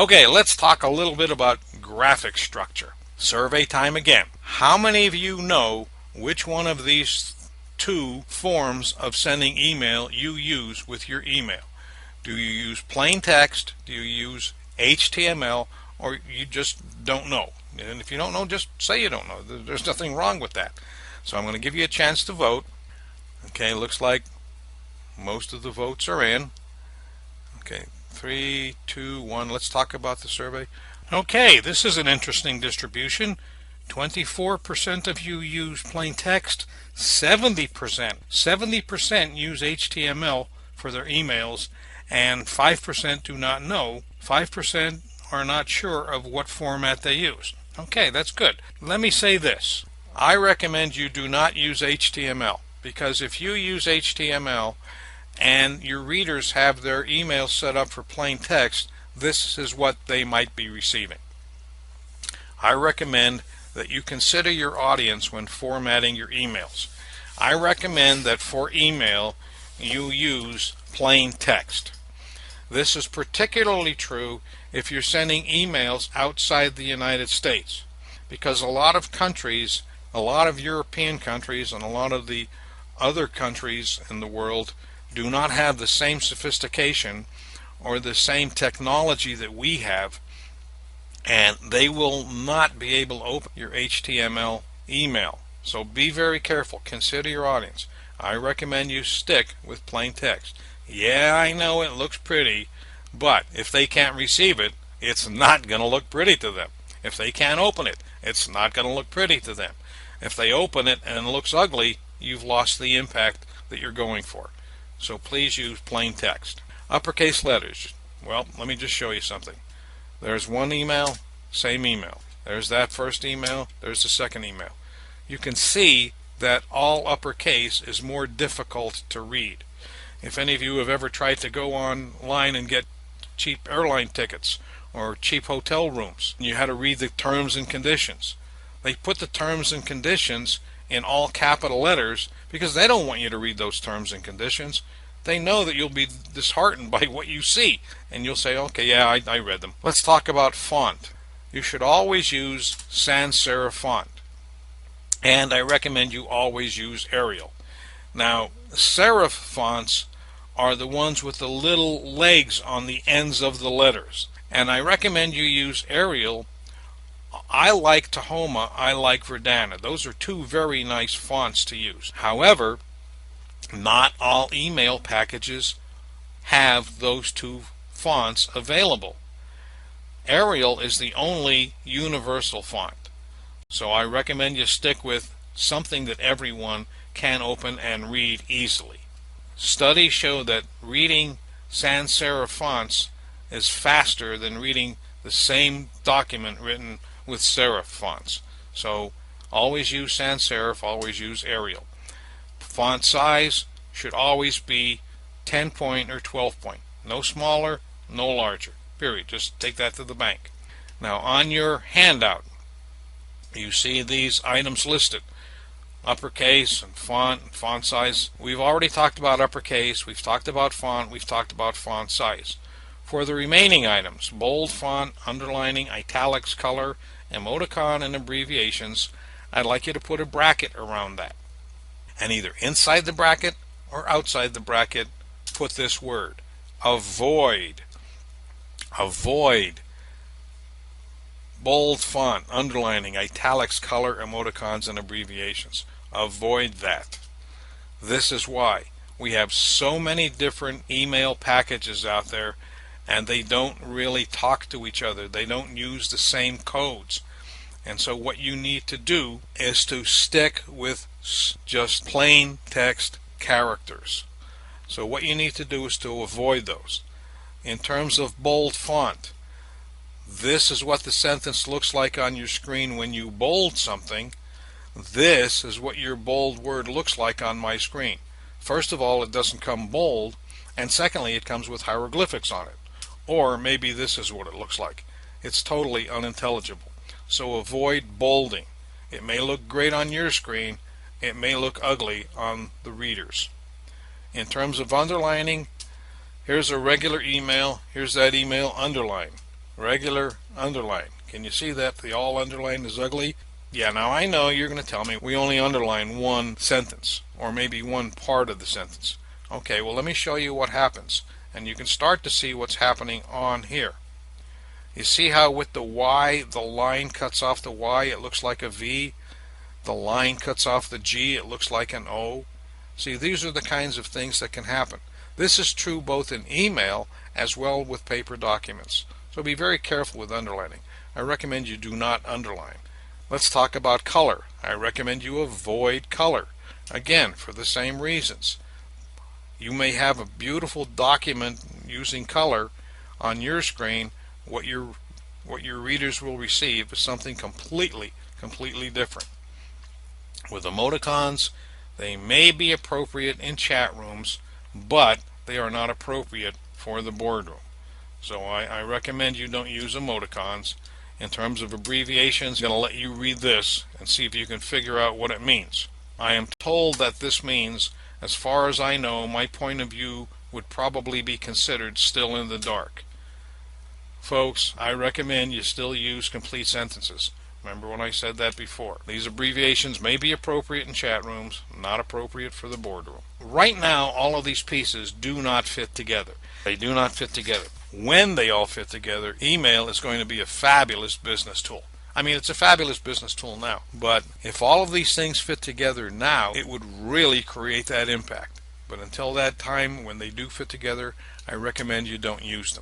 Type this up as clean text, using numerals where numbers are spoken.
Okay, let's talk a little bit about graphic structure. Survey time again. How many of you know which one of these two forms of sending email you use with your email? Do you use plain text? Do you use HTML? Or you just don't know? And if you don't know, just say you don't know. There's nothing wrong with that. So I'm going to give you a chance to vote. Okay, looks like most of the votes are in. Okay, 3, 2, 1. Let's talk about the survey. Okay, this is an interesting distribution. 24% of you use plain text. 70% use HTML for their emails, and 5% do not know. 5% are not sure of what format they use. Okay, that's good. Let me say this. I recommend you do not use HTML, because if you use HTML and your readers have their emails set up for plain text, this is what they might be receiving. I recommend that you consider your audience when formatting your emails. I recommend that for email you use plain text. This is particularly true if you're sending emails outside the United States, because a lot of countries, a lot of European countries and a lot of the other countries in the world do not have the same sophistication or the same technology that we have, and they will not be able to open your HTML email. So be very careful. Consider your audience. I recommend you stick with plain text. Yeah, I know it looks pretty, but if they can't receive it, it's not going to look pretty to them. If they can't open it, it's not going to look pretty to them. If they open it and it looks ugly, you've lost the impact that you're going for. So please use plain text. Uppercase letters. Well, let me just show you something. There's one email, same email. There's that first email, there's the second email. You can see that all uppercase is more difficult to read. If any of you have ever tried to go online and get cheap airline tickets or cheap hotel rooms, you had to read the terms and conditions. They put the terms and conditions in all capital letters because they don't want you to read those terms and conditions. They know that you'll be disheartened by what you see, and you'll say, okay, yeah, I read them. Let's talk about font. You should always use sans serif font, and I recommend you always use Arial. Now, serif fonts are the ones with the little legs on the ends of the letters, and I recommend you use Arial. I like Tahoma, I like Verdana. Those are two very nice fonts to use. However, not all email packages have those two fonts available. Arial is the only universal font. So I recommend you stick with something that everyone can open and read easily. Studies show that reading sans serif fonts is faster than reading the same document written with serif fonts. So always use sans serif, always use Arial. Font size should always be 10 point or 12 point. No smaller, no larger. Period. Just take that to the bank. Now on your handout, you see these items listed. Uppercase and font size. We've already talked about uppercase, we've talked about font, we've talked about font size. For the remaining items, bold font, underlining, italics, color, emoticon, and abbreviations, I'd like you to put a bracket around that. And either inside the bracket or outside the bracket, put this word. Avoid. Avoid. Bold font, underlining, italics, color, emoticons, and abbreviations. Avoid that. This is why we have so many different email packages out there, and they don't really talk to each other. They don't use the same codes. And so what you need to do is to stick with just plain text characters. So what you need to do is to avoid those. In terms of bold font, this is what the sentence looks like on your screen when you bold something. This is what your bold word looks like on my screen. First of all, it doesn't come bold, and secondly, it comes with hieroglyphics on it. Or maybe this is what it looks like. It's totally unintelligible. So avoid bolding. It may look great on your screen, it may look ugly on the readers. In terms of underlining, here's a regular email, here's that email underlined. regular underline. Can you see that the all underline is ugly? Yeah, now I know you're going to tell me we only underline one sentence, or maybe one part of the sentence. Okay, well let me show you what happens, and you can start to see what's happening on here. You see how with the Y, the line cuts off the Y, it looks like a V. The line cuts off the G, it looks like an O. See, these are the kinds of things that can happen. This is true both in email as well with paper documents. So be very careful with underlining. I recommend you do not underline. Let's talk about color. I recommend you avoid color. Again, for the same reasons. You may have a beautiful document using color on your screen. What your readers will receive is something completely different. With emoticons, they may be appropriate in chat rooms, but they are not appropriate for the boardroom. So I recommend you don't use emoticons. In terms of abbreviations, I'm going to let you read this and see if you can figure out what it means. I am told that this means, as far as I know, my point of view would probably be considered still in the dark. Folks, I recommend you still use complete sentences. Remember when I said that before. These abbreviations may be appropriate in chat rooms, not appropriate for the boardroom. Right now, all of these pieces do not fit together. They do not fit together. When they all fit together, email is going to be a fabulous business tool. I mean, it's a fabulous business tool now. But if all of these things fit together now, it would really create that impact. But until that time, when they do fit together, I recommend you don't use them.